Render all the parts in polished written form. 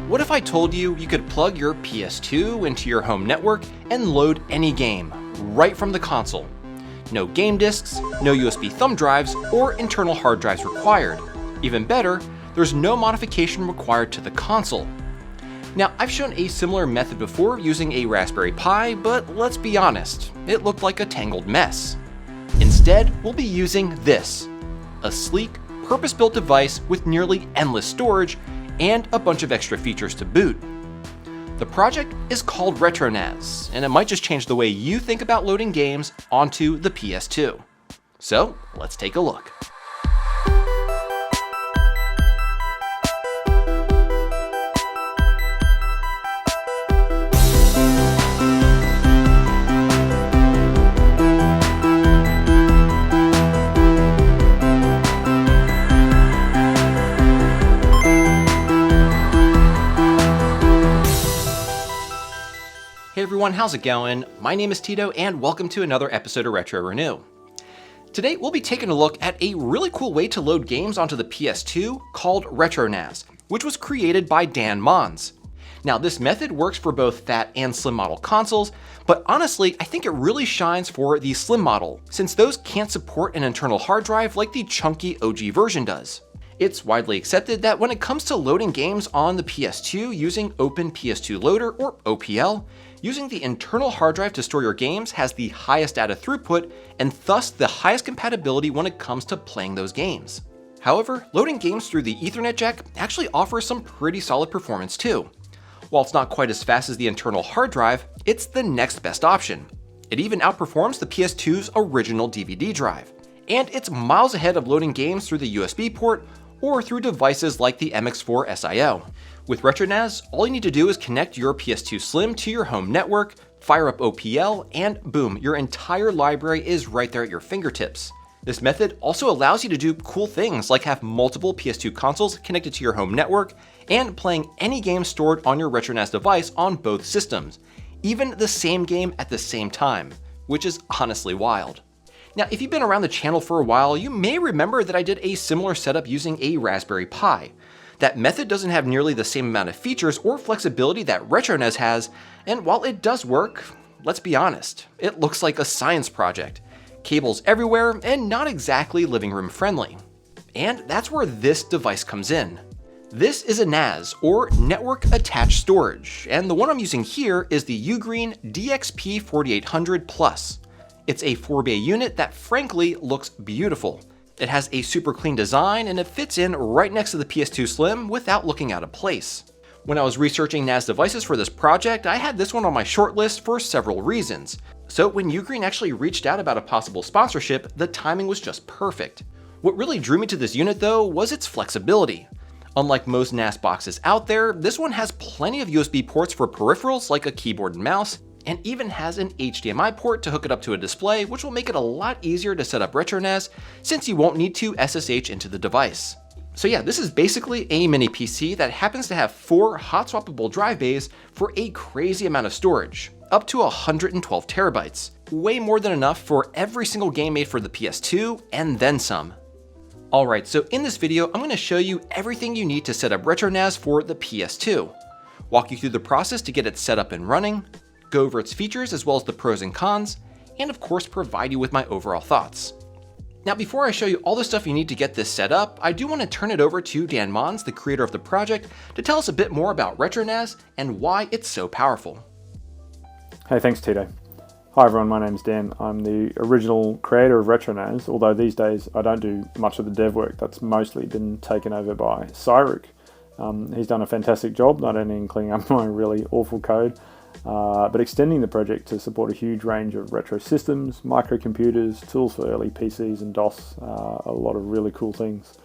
What if I told you you could plug your PS2 into your home network and load any game right from the console? No game discs, no USB thumb drives, or internal hard drives required. Even better, there's no modification required to the console. Now, I've shown a similar method before using a Raspberry Pi, but let's be honest, it looked like a tangled mess. Instead, we'll be using this, a sleek, purpose-built device with nearly endless storage and a bunch of extra features to boot. The project is called RetroNAS, and it might just change the way you think about loading games onto the PS2. So, let's take a look. Hey everyone, how's it going? My name is Tito and welcome to another episode of Retro Renew. Today we'll be taking a look at a really cool way to load games onto the PS2 called RetroNAS, which was created by Dan Mons. Now this method works for both fat and slim model consoles, but honestly I think it really shines for the slim model, since those can't support an internal hard drive like the chunky OG version does. It's widely accepted that when it comes to loading games on the PS2 using Open PS2 Loader or OPL, using the internal hard drive to store your games has the highest data throughput and thus the highest compatibility when it comes to playing those games. However, loading games through the Ethernet jack actually offers some pretty solid performance too. While it's not quite as fast as the internal hard drive, it's the next best option. It even outperforms the PS2's original DVD drive. And it's miles ahead of loading games through the USB port or through devices like the MX4 SIO. With RetroNAS, all you need to do is connect your PS2 Slim to your home network, fire up OPL, and boom, your entire library is right there at your fingertips. This method also allows you to do cool things like have multiple PS2 consoles connected to your home network and playing any game stored on your RetroNAS device on both systems, even the same game at the same time, which is honestly wild. Now, if you've been around the channel for a while, you may remember that I did a similar setup using a Raspberry Pi. That method doesn't have nearly the same amount of features or flexibility that RetroNAS has, and while it does work, let's be honest, it looks like a science project. Cables everywhere and not exactly living room friendly. And that's where this device comes in. This is a NAS, or Network Attached Storage, and the one I'm using here is the UGREEN DXP 4800 Plus. It's a 4-bay unit that frankly looks beautiful. It has a super clean design and it fits in right next to the PS2 Slim without looking out of place. When I was researching NAS devices for this project, I had this one on my shortlist for several reasons. So when UGREEN actually reached out about a possible sponsorship, the timing was just perfect. What really drew me to this unit though was its flexibility. Unlike most NAS boxes out there, this one has plenty of USB ports for peripherals like a keyboard and mouse, and even has an HDMI port to hook it up to a display, which will make it a lot easier to set up RetroNAS since you won't need to SSH into the device. So yeah, this is basically a mini PC that happens to have 4 hot swappable drive bays for a crazy amount of storage, up to 112 terabytes, way more than enough for every single game made for the PS2 and then some. Alright, so in this video, I'm going to show you everything you need to set up RetroNAS for the PS2, walk you through the process to get it set up and running, go over its features as well as the pros and cons, and of course provide you with my overall thoughts. Now before I show you all the stuff you need to get this set up, I do want to turn it over to Dan Mons, the creator of the project, to tell us a bit more about RetroNAS and why it's so powerful. Hey, thanks Tito. Hi everyone, my name's Dan. I'm the original creator of RetroNAS, although these days I don't do much of the dev work. That's mostly been taken over by Cyruk. He's done a fantastic job, not only in cleaning up my really awful code, but extending the project to support a huge range of retro systems, microcomputers, tools for early PCs and DOS, a lot of really cool things.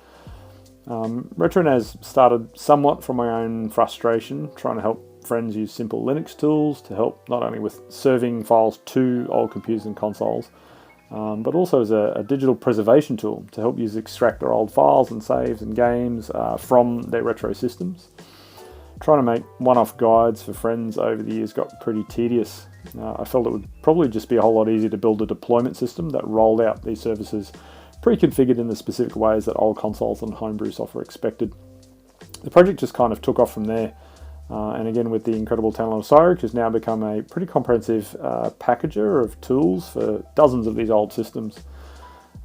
RetroNAS started somewhat from my own frustration, trying to help friends use simple Linux tools to help not only with serving files to old computers and consoles, but also as a digital preservation tool to help users extract their old files and saves and games from their retro systems. Trying to make one-off guides for friends over the years got pretty tedious. I felt it would probably just be a whole lot easier to build a deployment system that rolled out these services pre-configured in the specific ways that old consoles and homebrew software expected. The project just kind of took off from there. And again, with the incredible talent of Cyrix, has now become a pretty comprehensive packager of tools for dozens of these old systems.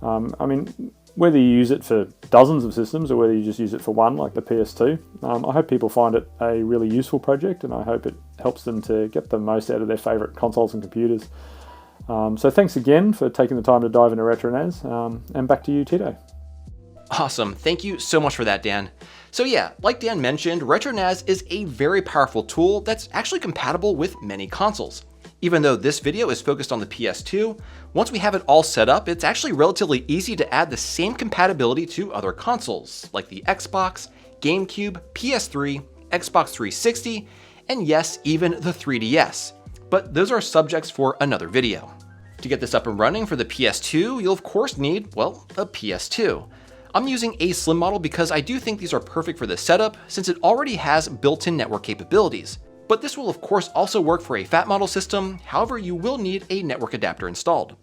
I mean, whether you use it for dozens of systems or whether you just use it for one, like the PS2, I hope people find it a really useful project, and I hope it helps them to get the most out of their favourite consoles and computers. So thanks again for taking the time to dive into RetroNAS, and back to you, Tito. Awesome, thank you so much for that, Dan. So yeah, like Dan mentioned, RetroNAS is a very powerful tool that's actually compatible with many consoles. Even though this video is focused on the PS2, once we have it all set up, it's actually relatively easy to add the same compatibility to other consoles, like the Xbox, GameCube, PS3, Xbox 360, and yes, even the 3DS. But those are subjects for another video. To get this up and running for the PS2, you'll of course need, well, a PS2. I'm using a slim model because I do think these are perfect for this setup, since it already has built-in network capabilities. But this will of course also work for a fat model system, however you will need a network adapter installed.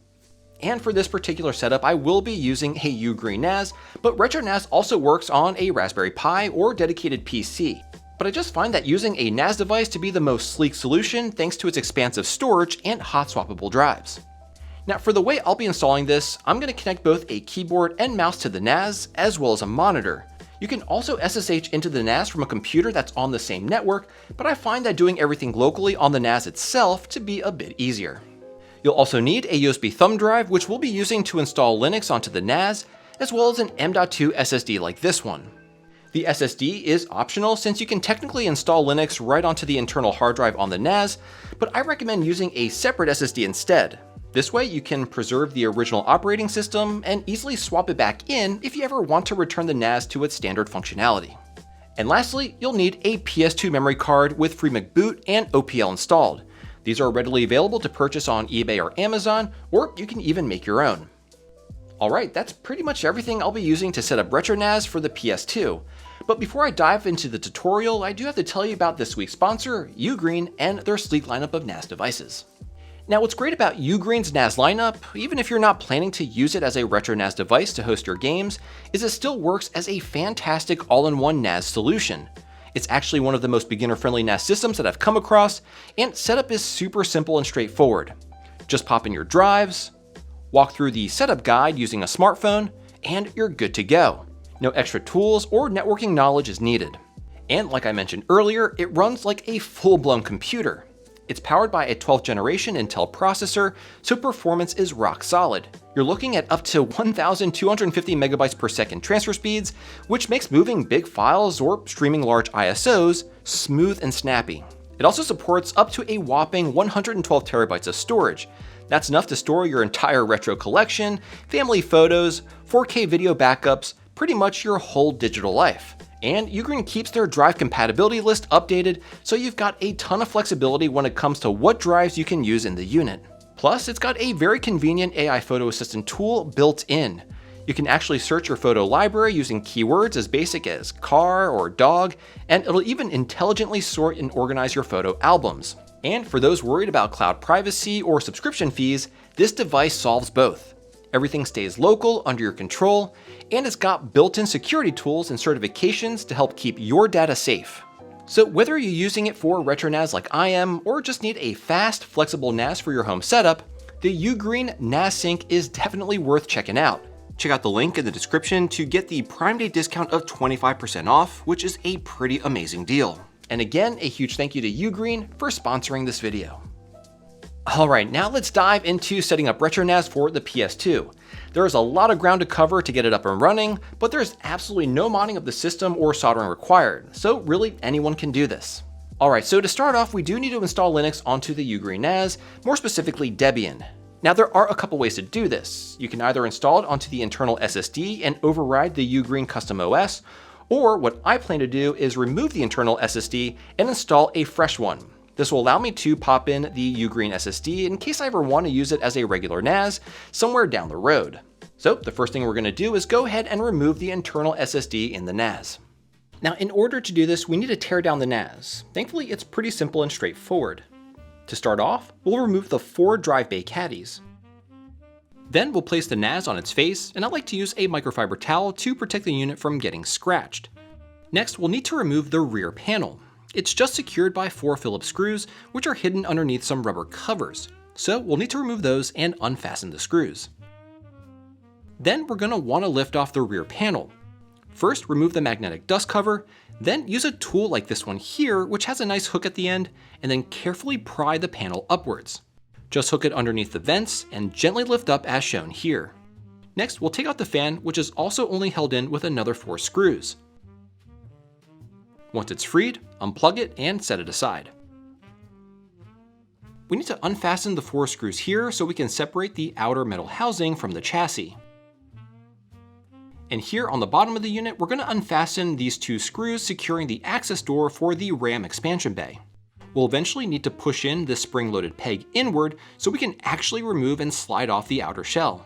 And for this particular setup, I will be using a UGREEN NAS, but RetroNAS also works on a Raspberry Pi or dedicated PC. But I just find that using a NAS device to be the most sleek solution thanks to its expansive storage and hot swappable drives. Now for the way I'll be installing this, I'm going to connect both a keyboard and mouse to the NAS, as well as a monitor. You can also SSH into the NAS from a computer that's on the same network, but I find that doing everything locally on the NAS itself to be a bit easier. You'll also need a USB thumb drive, which we'll be using to install Linux onto the NAS, as well as an M.2 SSD like this one. The SSD is optional since you can technically install Linux right onto the internal hard drive on the NAS, but I recommend using a separate SSD instead. This way you can preserve the original operating system and easily swap it back in if you ever want to return the NAS to its standard functionality. And lastly, you'll need a PS2 memory card with FreeMcBoot and OPL installed. These are readily available to purchase on eBay or Amazon, or you can even make your own. Alright, that's pretty much everything I'll be using to set up RetroNAS for the PS2. But before I dive into the tutorial, I do have to tell you about this week's sponsor, UGREEN, and their sleek lineup of NAS devices. Now what's great about UGREEN's NAS lineup, even if you're not planning to use it as a RetroNAS device to host your games, is it still works as a fantastic all-in-one NAS solution. It's actually one of the most beginner-friendly NAS systems that I've come across, and setup is super simple and straightforward. Just pop in your drives, walk through the setup guide using a smartphone, and you're good to go. No extra tools or networking knowledge is needed. And like I mentioned earlier, it runs like a full-blown computer. It's powered by a 12th generation Intel processor, so performance is rock solid. You're looking at up to 1,250 megabytes per second transfer speeds, which makes moving big files or streaming large ISOs smooth and snappy. It also supports up to a whopping 112 terabytes of storage. That's enough to store your entire retro collection, family photos, 4K video backups, pretty much your whole digital life. And UGREEN keeps their drive compatibility list updated, so you've got a ton of flexibility when it comes to what drives you can use in the unit. Plus, it's got a very convenient AI photo assistant tool built in. You can actually search your photo library using keywords as basic as car or dog, and it'll even intelligently sort and organize your photo albums. And for those worried about cloud privacy or subscription fees, this device solves both. Everything stays local, under your control, and it's got built-in security tools and certifications to help keep your data safe. So whether you're using it for RetroNAS like I am, or just need a fast, flexible NAS for your home setup, the UGREEN NAS Sync is definitely worth checking out. Check out the link in the description to get the Prime Day discount of 25% off, which is a pretty amazing deal. And again, a huge thank you to UGREEN for sponsoring this video. Alright, now let's dive into setting up RetroNAS for the PS2. There is a lot of ground to cover to get it up and running, but there's absolutely no modding of the system or soldering required, so really anyone can do this. Alright, so to start off, we do need to install Linux onto the UGREEN NAS, more specifically Debian. Now there are a couple ways to do this. You can either install it onto the internal SSD and override the UGREEN custom OS, or what I plan to do is remove the internal SSD and install a fresh one. This will allow me to pop in the UGREEN SSD in case I ever want to use it as a regular NAS somewhere down the road. So the first thing we're going to do is go ahead and remove the internal SSD in the NAS. Now in order to do this, we need to tear down the NAS. Thankfully, it's pretty simple and straightforward. To start off, we'll remove the 4 drive bay caddies. Then we'll place the NAS on its face, and I like to use a microfiber towel to protect the unit from getting scratched. Next, we'll need to remove the rear panel. it's just secured by 4 Phillips screws, which are hidden underneath some rubber covers. So we'll need to remove those and unfasten the screws. Then we're going to want to lift off the rear panel. First, remove the magnetic dust cover, then use a tool like this one here, which has a nice hook at the end, and then carefully pry the panel upwards. Just hook it underneath the vents and gently lift up as shown here. Next, we'll take out the fan, which is also only held in with another 4 screws. Once it's freed, unplug it and set it aside. We need to unfasten the 4 screws here so we can separate the outer metal housing from the chassis. And here on the bottom of the unit, we're going to unfasten these 2 screws securing the access door for the RAM expansion bay. We'll eventually need to push in this spring-loaded peg inward so we can actually remove and slide off the outer shell.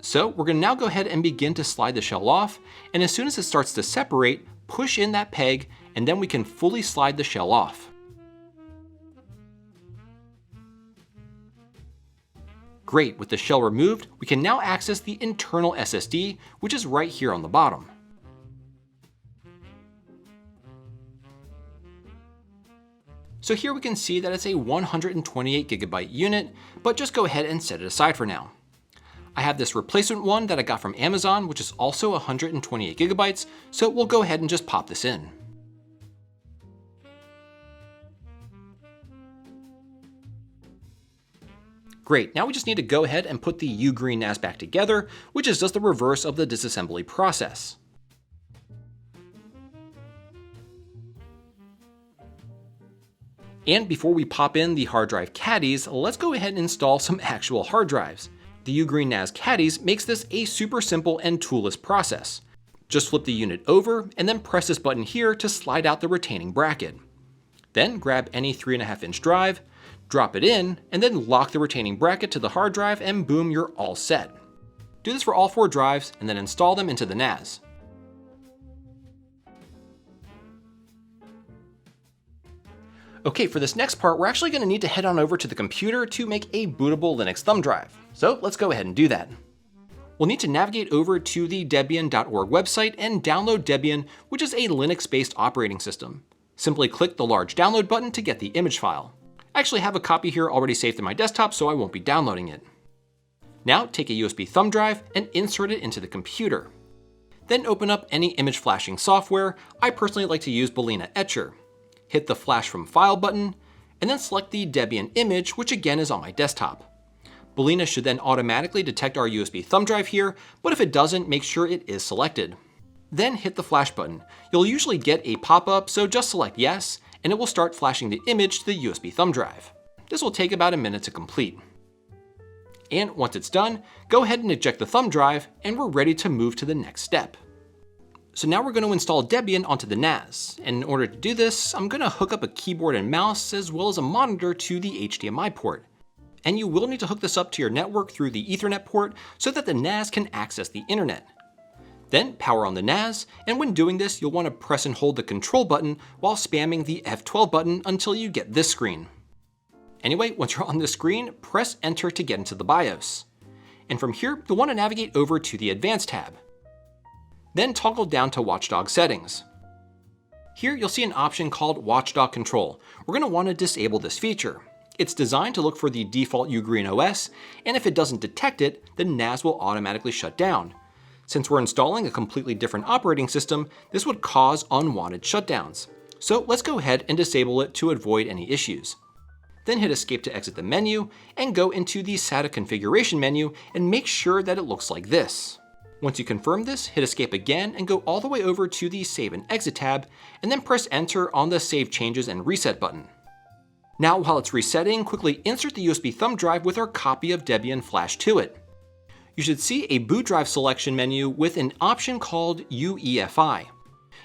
So we're going to now go ahead and begin to slide the shell off, and as soon as it starts to separate, push in that peg, and then we can fully slide the shell off. Great, with the shell removed, we can now access the internal SSD, which is right here on the bottom. So here we can see that it's a 128GB unit, but just go ahead and set it aside for now. I have this replacement one that I got from Amazon, which is also 128GB, so we'll go ahead and just pop this in. Great, now we just need to go ahead and put the UGREEN NAS back together, which is just the reverse of the disassembly process. And before we pop in the hard drive caddies, let's go ahead and install some actual hard drives. The UGREEN NAS caddies makes this a super simple and toolless process. Just flip the unit over and then press this button here to slide out the retaining bracket. Then grab any 3.5-inch drive, drop it in, and then lock the retaining bracket to the hard drive and boom, you're all set. Do this for all 4 drives and then install them into the NAS. Okay, for this next part, we're actually going to need to head on over to the computer to make a bootable Linux thumb drive. So let's go ahead and do that. We'll need to navigate over to the Debian.org website and download Debian, which is a Linux-based operating system. Simply click the large download button to get the image file. I actually have a copy here already saved in my desktop, so I won't be downloading it. Now take a USB thumb drive and insert it into the computer. Then open up any image flashing software. I personally like to use Balena Etcher. Hit the Flash from File button, and then select the Debian image, which again is on my desktop. Balena should then automatically detect our USB thumb drive here, but if it doesn't, make sure it is selected. Then hit the Flash button. You'll usually get a pop-up, so just select Yes, and it will start flashing the image to the USB thumb drive. This will take about a minute to complete. And once it's done, go ahead and eject the thumb drive, and we're ready to move to the next step. So now we're going to install Debian onto the NAS, and in order to do this, I'm going to hook up a keyboard and mouse as well as a monitor to the HDMI port. And you will need to hook this up to your network through the Ethernet port so that the NAS can access the internet. Then power on the NAS, and when doing this, you'll want to press and hold the control button while spamming the F12 button until you get this screen. Anyway, once you're on this screen, press Enter to get into the BIOS. And from here, you'll want to navigate over to the Advanced tab. Then toggle down to Watchdog Settings. Here you'll see an option called Watchdog Control. We're going to want to disable this feature. It's designed to look for the default UGREEN OS, and if it doesn't detect it, the NAS will automatically shut down. Since we're installing a completely different operating system, this would cause unwanted shutdowns. So let's go ahead and disable it to avoid any issues. Then hit Escape to exit the menu, and go into the SATA configuration menu and make sure that it looks like this. Once you confirm this, hit Escape again and go all the way over to the Save and Exit tab, and then press Enter on the Save Changes and Reset button. Now while it's resetting, quickly insert the USB thumb drive with our copy of Debian flash to it. You should see a boot drive selection menu with an option called UEFI.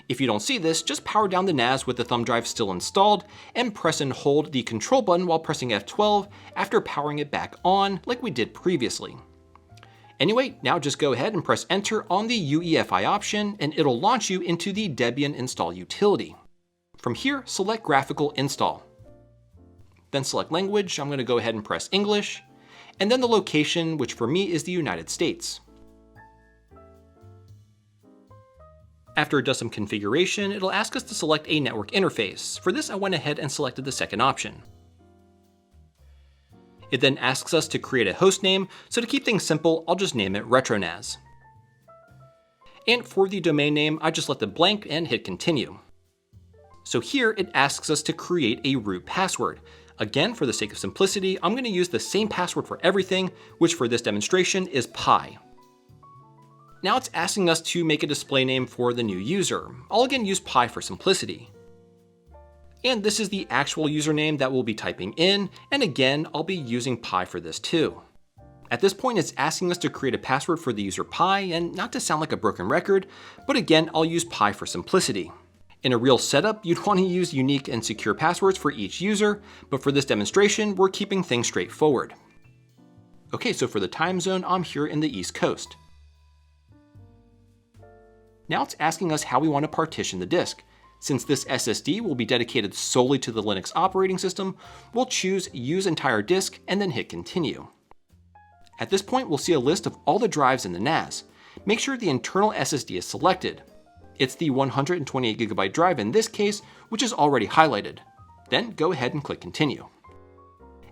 If you don't see this, just power down the NAS with the thumb drive still installed and press and hold the control button while pressing F12 after powering it back on like we did previously. Anyway, now just go ahead and press Enter on the UEFI option and it'll launch you into the Debian install utility. From here, select Graphical Install. Then select Language. I'm going to go ahead and press English, and then the location, which for me is the United States. After it does some configuration, it'll ask us to select a network interface. For this, I went ahead and selected the second option. It then asks us to create a host name, so to keep things simple, I'll just name it RetroNAS. And for the domain name, I just left it blank and hit continue. So here it asks us to create a root password. Again, for the sake of simplicity, I'm going to use the same password for everything, which for this demonstration is pi. Now it's asking us to make a display name for the new user. I'll again use pi for simplicity. And this is the actual username that we'll be typing in, and again, I'll be using pi for this too. At this point, it's asking us to create a password for the user pi, and not to sound like a broken record, but again, I'll use pi for simplicity. In a real setup, you'd want to use unique and secure passwords for each user, but for this demonstration, we're keeping things straightforward. Okay, so for the time zone, I'm here in the East Coast. Now it's asking us how we want to partition the disk. Since this SSD will be dedicated solely to the Linux operating system, we'll choose Use Entire Disk and then hit Continue. At this point, we'll see a list of all the drives in the NAS. Make sure the internal SSD is selected. It's the 128GB drive in this case, which is already highlighted. Then go ahead and click Continue.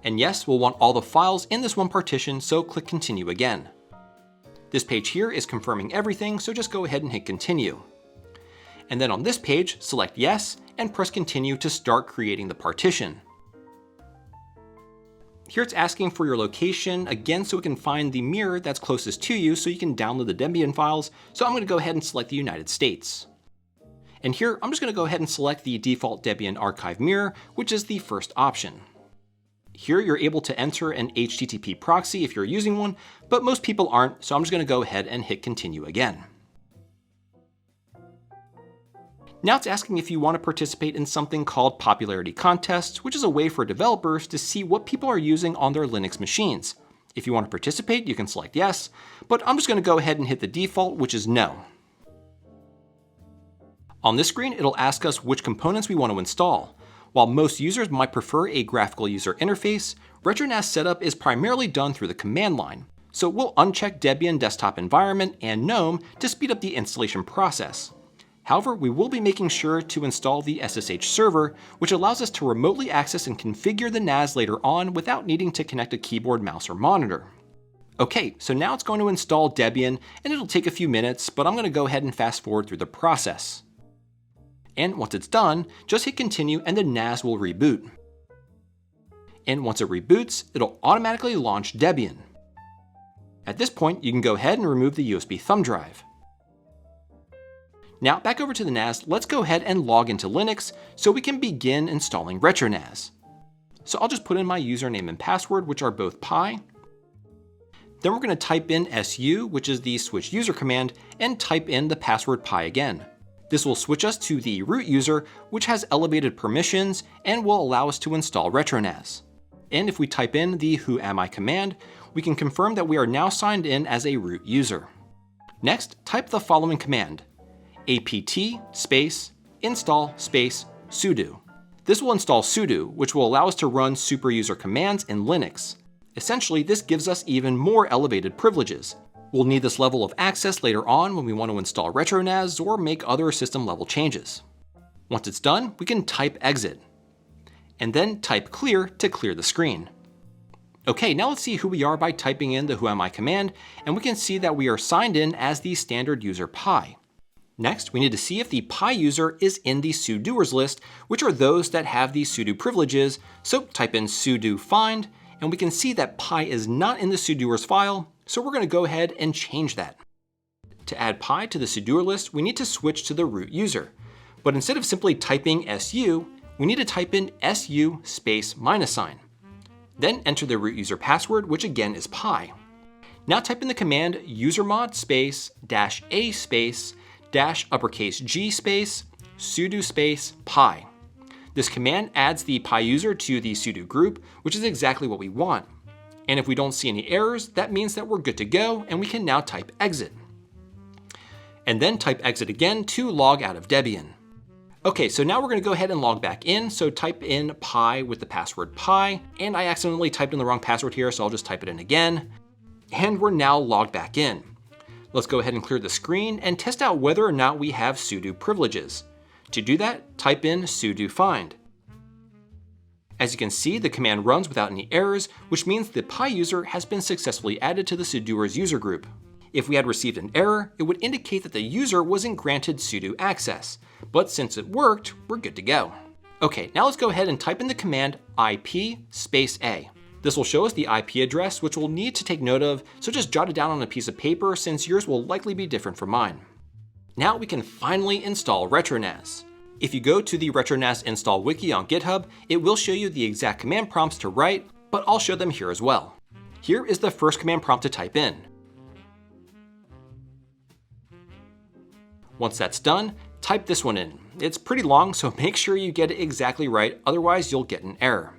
And yes, we'll want all the files in this one partition, so click Continue again. This page here is confirming everything, so just go ahead and hit Continue. And then on this page, select Yes and press Continue to start creating the partition. Here it's asking for your location, again so it can find the mirror that's closest to you so you can download the Debian files, so I'm going to go ahead and select the United States. And here I'm just going to go ahead and select the default Debian archive mirror, which is the first option. Here you're able to enter an HTTP proxy if you're using one, but most people aren't, so I'm just going to go ahead and hit Continue again. Now it's asking if you want to participate in something called popularity contests, which is a way for developers to see what people are using on their Linux machines. If you want to participate, you can select yes, but I'm just going to go ahead and hit the default, which is no. On this screen, it'll ask us which components we want to install. While most users might prefer a graphical user interface, RetroNAS setup is primarily done through the command line. So we'll uncheck Debian Desktop Environment and GNOME to speed up the installation process. However, we will be making sure to install the SSH server, which allows us to remotely access and configure the NAS later on without needing to connect a keyboard, mouse, or monitor. Okay, so now it's going to install Debian, and it'll take a few minutes, but I'm going to go ahead and fast forward through the process. And once it's done, just hit Continue and the NAS will reboot. And once it reboots, it'll automatically launch Debian. At this point, you can go ahead and remove the USB thumb drive. Now back over to the NAS, let's go ahead and log into Linux so we can begin installing RetroNAS. So I'll just put in my username and password, which are both pi. Then we're going to type in su, which is the switch user command, and type in the password pi again. This will switch us to the root user, which has elevated permissions and will allow us to install RetroNAS. And if we type in the whoami command, we can confirm that we are now signed in as a root user. Next, type the following command: apt space install space sudo. This will install sudo, which will allow us to run super user commands in Linux. Essentially, this gives us even more elevated privileges. We'll need this level of access later on when we want to install RetroNAS or make other system level changes. Once it's done, we can type exit, and then type clear to clear the screen. Okay, now let's see who we are by typing in the whoami command, and we can see that we are signed in as the standard user pi. Next, we need to see if the pi user is in the sudoers list, which are those that have the sudo privileges, so type in sudo find, and we can see that pi is not in the sudoers file, so we're going to go ahead and change that. To add pi to the sudoer list, we need to switch to the root user. But instead of simply typing su, we need to type in su space $. Then enter the root user password, which again is pi. Now type in the command usermod space -a space -G space sudo space pi. This command adds the pi user to the sudo group, which is exactly what we want. And if we don't see any errors, that means that we're good to go, and we can now type exit. And then type exit again to log out of Debian. Okay, so now we're going to go ahead and log back in, so type in pi with the password pi, and I accidentally typed in the wrong password here, so I'll just type it in again. And we're now logged back in. Let's go ahead and clear the screen and test out whether or not we have sudo privileges. To do that, type in sudo find. As you can see, the command runs without any errors, which means the Pi user has been successfully added to the sudoers user group. If we had received an error, it would indicate that the user wasn't granted sudo access, but since it worked, we're good to go. Okay, now let's go ahead and type in the command IP space A. This will show us the IP address, which we'll need to take note of, so just jot it down on a piece of paper since yours will likely be different from mine. Now we can finally install RetroNAS. If you go to the RetroNAS install wiki on GitHub, it will show you the exact command prompts to write, but I'll show them here as well. Here is the first command prompt to type in. Once that's done, type this one in. It's pretty long, so make sure you get it exactly right, otherwise you'll get an error.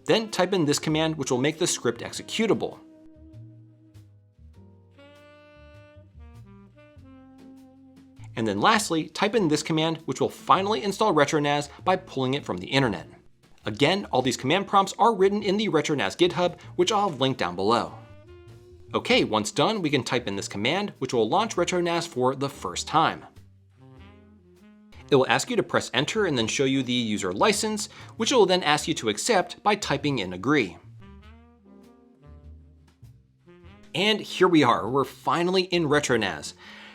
Then type in this command, which will make the script executable. And then lastly, type in this command, which will finally install RetroNAS by pulling it from the internet. Again, all these command prompts are written in the RetroNAS GitHub, which I'll have linked down below. Okay, once done, we can type in this command, which will launch RetroNAS for the first time. It will ask you to press enter and then show you the user license, which it will then ask you to accept by typing in agree. And here we are, we're finally in RetroNAS.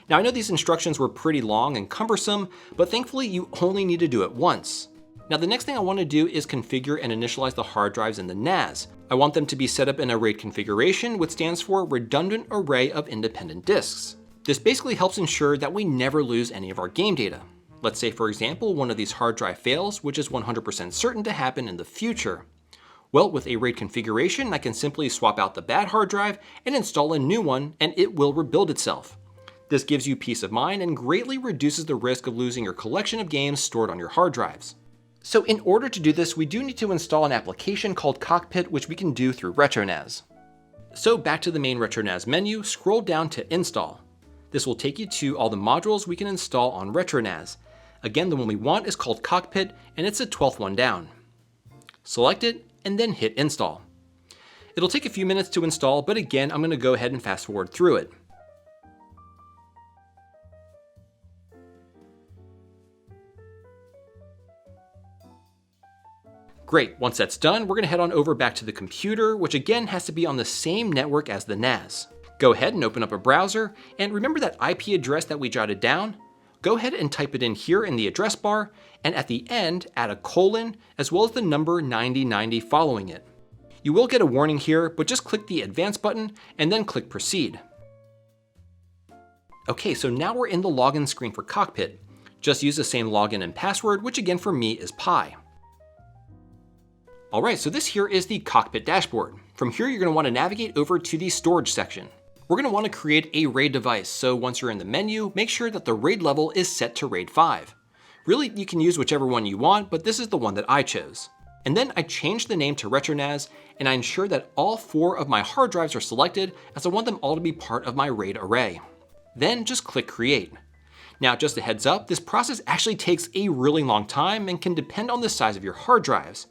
Now I know these instructions were pretty long and cumbersome, but thankfully you only need to do it once. Now the next thing I want to do is configure and initialize the hard drives in the NAS. I want them to be set up in a RAID configuration, which stands for Redundant Array of Independent Disks. This basically helps ensure that we never lose any of our game data. Let's say, for example, one of these hard drive fails, which is 100% certain to happen in the future. Well, with a RAID configuration, I can simply swap out the bad hard drive and install a new one, and it will rebuild itself. This gives you peace of mind and greatly reduces the risk of losing your collection of games stored on your hard drives. So in order to do this, we do need to install an application called Cockpit, which we can do through RetroNAS. So back to the main RetroNAS menu, scroll down to Install. This will take you to all the modules we can install on RetroNAS. Again, the one we want is called Cockpit, and it's the 12th one down. Select it, and then hit Install. It'll take a few minutes to install, but again, I'm going to go ahead and fast forward through it. Great, once that's done, we're going to head on over back to the computer, which again has to be on the same network as the NAS. Go ahead and open up a browser, and remember that IP address that we jotted down? Go ahead and type it in here in the address bar, and at the end, add a colon, as well as the number 9090 following it. You will get a warning here, but just click the Advanced button, and then click Proceed. Okay, so now we're in the login screen for Cockpit. Just use the same login and password, which again for me is Pi. Alright, so this here is the Cockpit dashboard. From here, you're going to want to navigate over to the storage section. We're going to want to create a RAID device, so once you're in the menu, make sure that the RAID level is set to RAID 5. Really, you can use whichever one you want, but this is the one that I chose. And then I changed the name to RetroNAS, and I ensure that all 4 of my hard drives are selected, as I want them all to be part of my RAID array. Then just click Create. Now, just a heads up, this process actually takes a really long time and can depend on the size of your hard drives.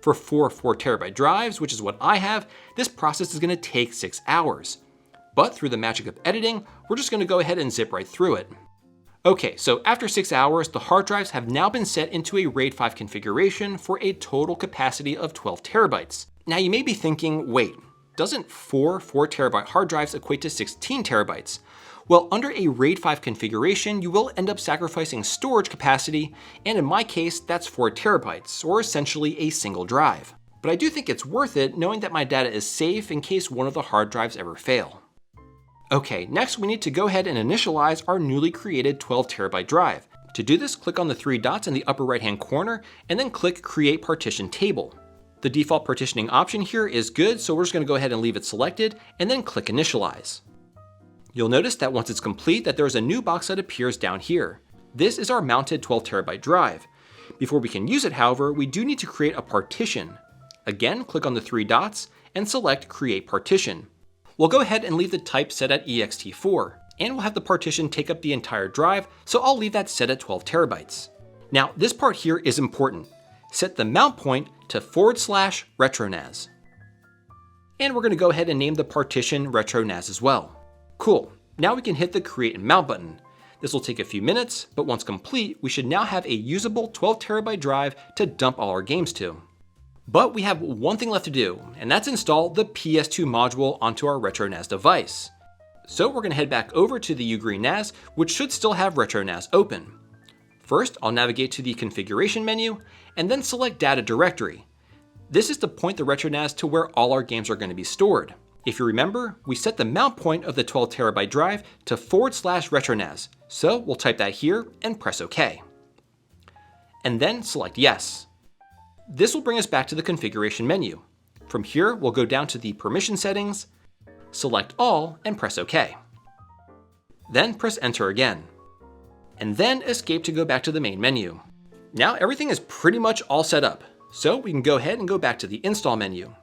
For 4 4TB drives, which is what I have, this process is going to take 6 hours. But through the magic of editing, we're just going to go ahead and zip right through it. Okay, so after 6 hours, the hard drives have now been set into a RAID 5 configuration for a total capacity of 12 terabytes. Now you may be thinking, wait, doesn't 4 4TB hard drives equate to 16 terabytes? Well, under a RAID 5 configuration, you will end up sacrificing storage capacity, and in my case, that's 4 terabytes, or essentially a single drive. But I do think it's worth it knowing that my data is safe in case one of the hard drives ever fail. Okay, next we need to go ahead and initialize our newly created 12 terabyte drive. To do this, click on the 3 dots in the upper right hand corner, and then click Create Partition Table. The default partitioning option here is good, so we're just going to go ahead and leave it selected, and then click Initialize. You'll notice that once it's complete that there's a new box that appears down here. This is our mounted 12 terabyte drive. Before we can use it, however, we do need to create a partition. Again, click on the 3 dots and select Create Partition. We'll go ahead and leave the type set at ext4, and we'll have the partition take up the entire drive, so I'll leave that set at 12 terabytes. Now, this part here is important. Set the mount point to /RetroNAS. And we're going to go ahead and name the partition RetroNAS as well. Cool, now we can hit the Create and Mount button. This will take a few minutes, but once complete, we should now have a usable 12TB drive to dump all our games to. But we have one thing left to do, and that's install the PS2 module onto our RetroNAS device. So we're going to head back over to the UGREEN NAS, which should still have RetroNAS open. First, I'll navigate to the configuration menu, and then select Data Directory. This is to point the RetroNAS to where all our games are going to be stored. If you remember, we set the mount point of the 12TB drive to /RetroNAS, so we'll type that here and press OK. And then select Yes. This will bring us back to the configuration menu. From here, we'll go down to the permission settings, select all, and press OK. Then press Enter again. And then escape to go back to the main menu. Now everything is pretty much all set up, so we can go ahead and go back to the Install menu.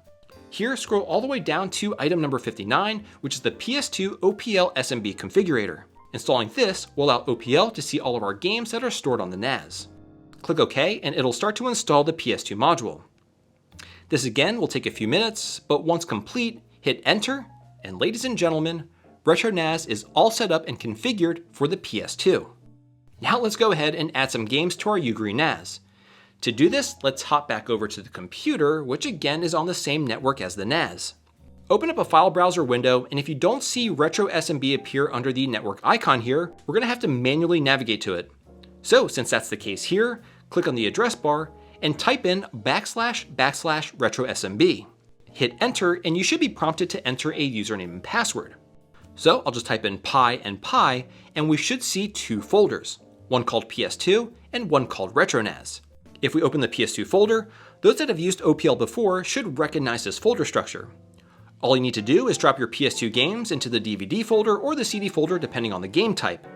Here, scroll all the way down to item number 59, which is the PS2 OPL SMB configurator. Installing this will allow OPL to see all of our games that are stored on the NAS. Click OK, and it'll start to install the PS2 module. This again will take a few minutes, but once complete, hit Enter, and ladies and gentlemen, RetroNAS is all set up and configured for the PS2. Now let's go ahead and add some games to our UGREEN NAS. To do this, let's hop back over to the computer, which again is on the same network as the NAS. Open up a file browser window, and if you don't see Retro SMB appear under the network icon here, we're going to have to manually navigate to it. So since that's the case here, click on the address bar and type in //RetroSMB. Hit Enter, and you should be prompted to enter a username and password. So I'll just type in pi, and we should see two folders, one called PS2 and one called RetroNAS. If we open the PS2 folder, those that have used OPL before should recognize this folder structure. All you need to do is drop your PS2 games into the DVD folder or the CD folder depending on the game type.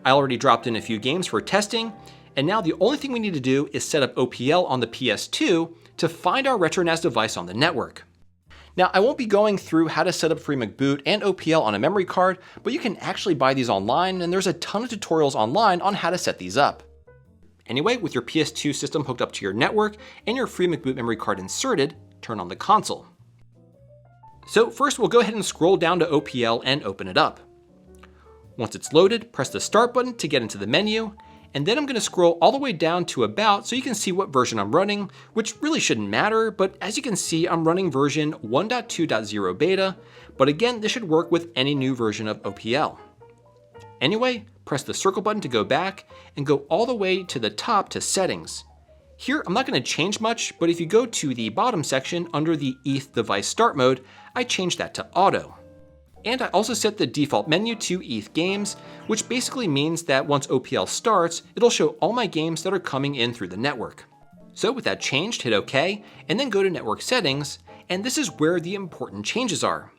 I already dropped in a few games for testing, and now the only thing we need to do is set up OPL on the PS2 to find our RetroNAS device on the network. Now, I won't be going through how to set up FreeMake Boot and OPL on a memory card, but you can actually buy these online, and there's a ton of tutorials online on how to set these up. Anyway, with your PS2 system hooked up to your network and your FreeMake Boot memory card inserted, turn on the console. So first we'll go ahead and scroll down to OPL and open it up. Once it's loaded, press the Start button to get into the menu, and then I'm going to scroll all the way down to About so you can see what version I'm running, which really shouldn't matter, but as you can see, I'm running version 1.2.0 beta, but again, this should work with any new version of OPL. Anyway, press the circle button to go back and go all the way to the top to Settings. Here, I'm not going to change much, but if you go to the bottom section under the ETH device start mode, I changed that to Auto. And I also set the default menu to ETH games, which basically means that once OPL starts, it'll show all my games that are coming in through the network. So with that changed, hit OK, and then go to Network Settings, and this is where the important changes are.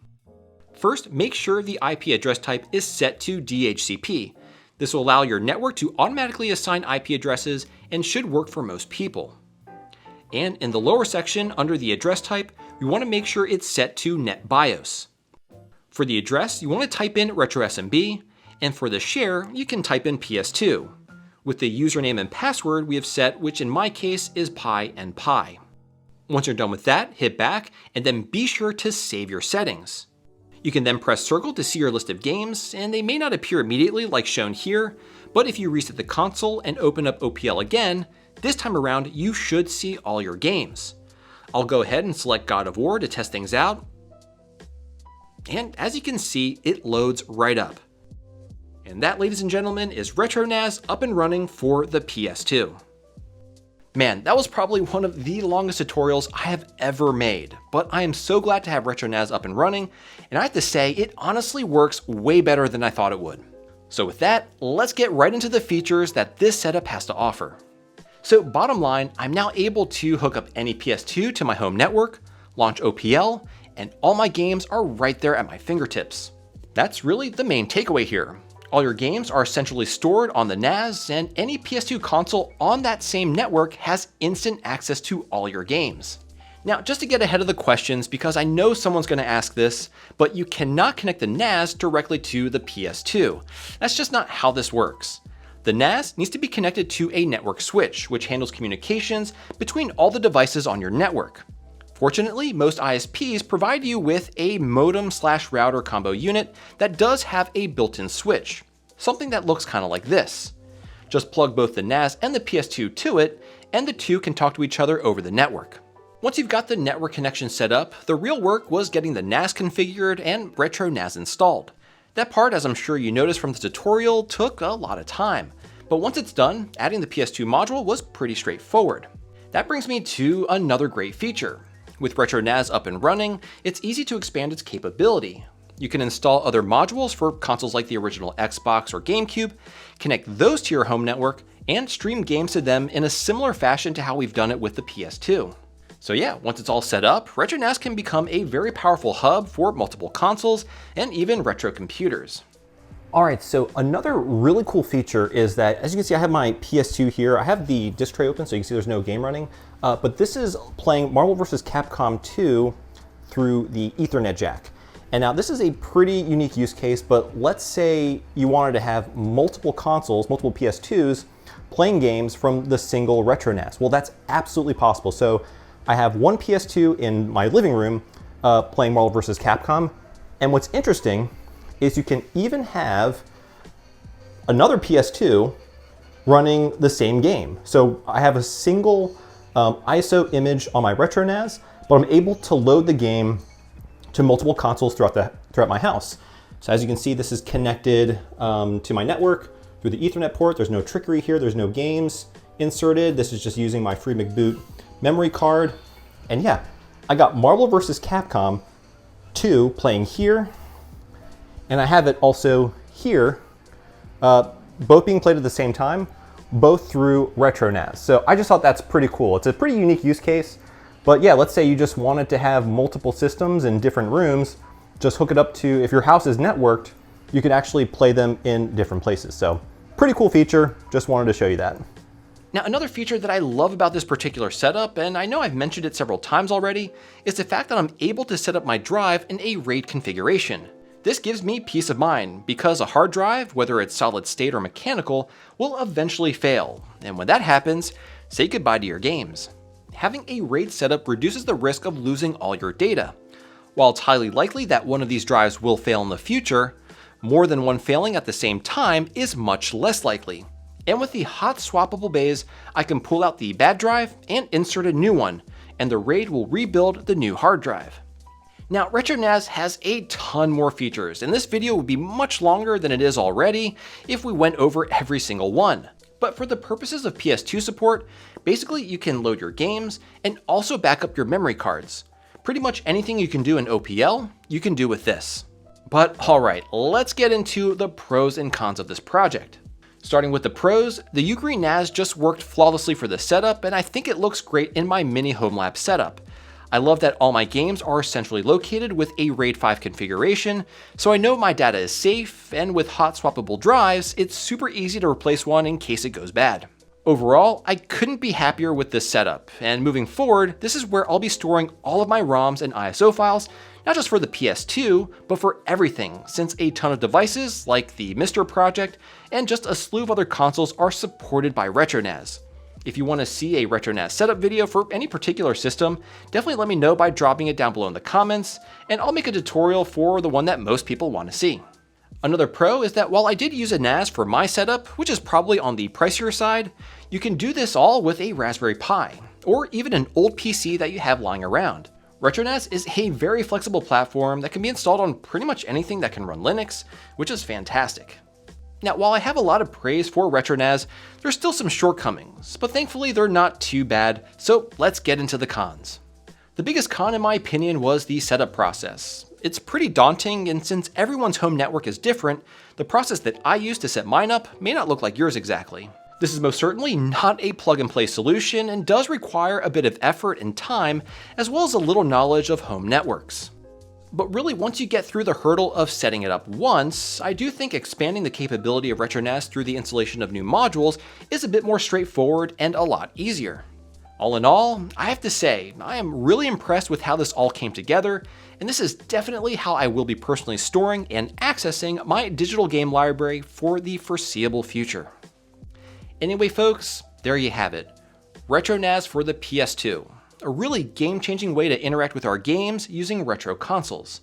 First, make sure the IP address type is set to DHCP. This will allow your network to automatically assign IP addresses and should work for most people. And in the lower section under the address type, we want to make sure it's set to NetBIOS. For the address, you want to type in RetroSMB, and for the share, you can type in PS2, with the username and password we have set, which in my case is pi. Once you're done with that, hit back, and then be sure to save your settings. You can then press circle to see your list of games, and they may not appear immediately like shown here, but if you reset the console and open up OPL again, this time around you should see all your games. I'll go ahead and select God of War to test things out, and as you can see, it loads right up. And that, ladies and gentlemen, is RetroNAS up and running for the PS2. Man, that was probably one of the longest tutorials I have ever made, but I am so glad to have RetroNAS up and running, and I have to say, it honestly works way better than I thought it would. So with that, let's get right into the features that this setup has to offer. So bottom line, I'm now able to hook up any PS2 to my home network, launch OPL, and all my games are right there at my fingertips. That's really the main takeaway here. All your games are centrally stored on the NAS, and any PS2 console on that same network has instant access to all your games. Now, just to get ahead of the questions, because I know someone's going to ask this, but you cannot connect the NAS directly to the PS2. That's just not how this works. The NAS needs to be connected to a network switch, which handles communications between all the devices on your network. Fortunately, most ISPs provide you with a modem/router combo unit that does have a built-in switch, something that looks kind of like this. Just plug both the NAS and the PS2 to it, and the two can talk to each other over the network. Once you've got the network connection set up, the real work was getting the NAS configured and RetroNAS installed. That part, as I'm sure you noticed from the tutorial, took a lot of time. But once it's done, adding the PS2 module was pretty straightforward. That brings me to another great feature. With RetroNAS up and running, it's easy to expand its capability. You can install other modules for consoles like the original Xbox or GameCube, connect those to your home network, and stream games to them in a similar fashion to how we've done it with the PS2. So yeah, once it's all set up, RetroNAS can become a very powerful hub for multiple consoles and even retro computers. Alright, so another really cool feature is that, as you can see, I have my PS2 here. I have the disk tray open, so you can see there's no game running. But this is playing Marvel vs. Capcom 2 through the Ethernet jack. And now this is a pretty unique use case, but let's say you wanted to have multiple consoles, multiple PS2s, playing games from the single RetroNAS. Well, that's absolutely possible. So I have one PS2 in my living room playing Marvel vs. Capcom. And what's interesting is you can even have another PS2 running the same game. So I have a single ISO image on my RetroNAS, but I'm able to load the game to multiple consoles throughout my house. So as you can see, this is connected to my network through the Ethernet port. There's no trickery here. There's no games inserted. This is just using my FreeMcBoot memory card. And yeah, I got Marvel vs. Capcom 2 playing here, and I have it also here, both being played at the same time, both through RetroNAS. So I just thought that's pretty cool. It's a pretty unique use case, but yeah, let's say you just wanted to have multiple systems in different rooms, just hook it up to, if your house is networked, you could actually play them in different places. So pretty cool feature, just wanted to show you that. Now, another feature that I love about this particular setup, and I know I've mentioned it several times already, is the fact that I'm able to set up my drive in a RAID configuration. This gives me peace of mind, because a hard drive, whether it's solid state or mechanical, will eventually fail, and when that happens, say goodbye to your games. Having a RAID setup reduces the risk of losing all your data. While it's highly likely that one of these drives will fail in the future, more than one failing at the same time is much less likely. And with the hot swappable bays, I can pull out the bad drive and insert a new one, and the RAID will rebuild the new hard drive. Now, RetroNAS has a ton more features, and this video would be much longer than it is already if we went over every single one. But for the purposes of PS2 support, basically you can load your games and also back up your memory cards. Pretty much anything you can do in OPL, you can do with this. But alright, let's get into the pros and cons of this project. Starting with the pros, the UGREEN NAS just worked flawlessly for the setup, and I think it looks great in my mini home lab setup. I love that all my games are centrally located with a RAID 5 configuration, so I know my data is safe, and with hot swappable drives, it's super easy to replace one in case it goes bad. Overall, I couldn't be happier with this setup, and moving forward, this is where I'll be storing all of my ROMs and ISO files, not just for the PS2, but for everything, since a ton of devices, like the Mr. project, and just a slew of other consoles are supported by RetroNAS. If you want to see a RetroNAS setup video for any particular system, definitely let me know by dropping it down below in the comments, and I'll make a tutorial for the one that most people want to see. Another pro is that while I did use a NAS for my setup, which is probably on the pricier side, you can do this all with a Raspberry Pi, or even an old PC that you have lying around. RetroNAS is a very flexible platform that can be installed on pretty much anything that can run Linux, which is fantastic. Now, while I have a lot of praise for RetroNAS, there's still some shortcomings, but thankfully they're not too bad, so let's get into the cons. The biggest con in my opinion was the setup process. It's pretty daunting, and since everyone's home network is different, the process that I use to set mine up may not look like yours exactly. This is most certainly not a plug-and-play solution and does require a bit of effort and time, as well as a little knowledge of home networks. But really, once you get through the hurdle of setting it up once, I do think expanding the capability of RetroNAS through the installation of new modules is a bit more straightforward and a lot easier. All in all, I have to say, I am really impressed with how this all came together, and this is definitely how I will be personally storing and accessing my digital game library for the foreseeable future. Anyway folks, there you have it. RetroNAS for the PS2. a really game-changing way to interact with our games using retro consoles.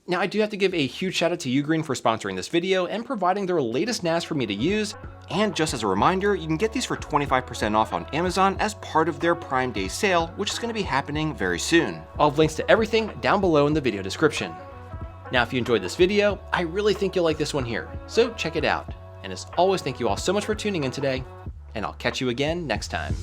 Now, I do have to give a huge shout out to UGREEN for sponsoring this video and providing their latest NAS for me to use, and just as a reminder, you can get these for 25% off on Amazon as part of their Prime Day sale, which is going to be happening very soon. I'll have links to everything down below in the video description. Now, if you enjoyed this video, I really think you'll like this one here, so check it out. And as always, thank you all so much for tuning in today, and I'll catch you again next time.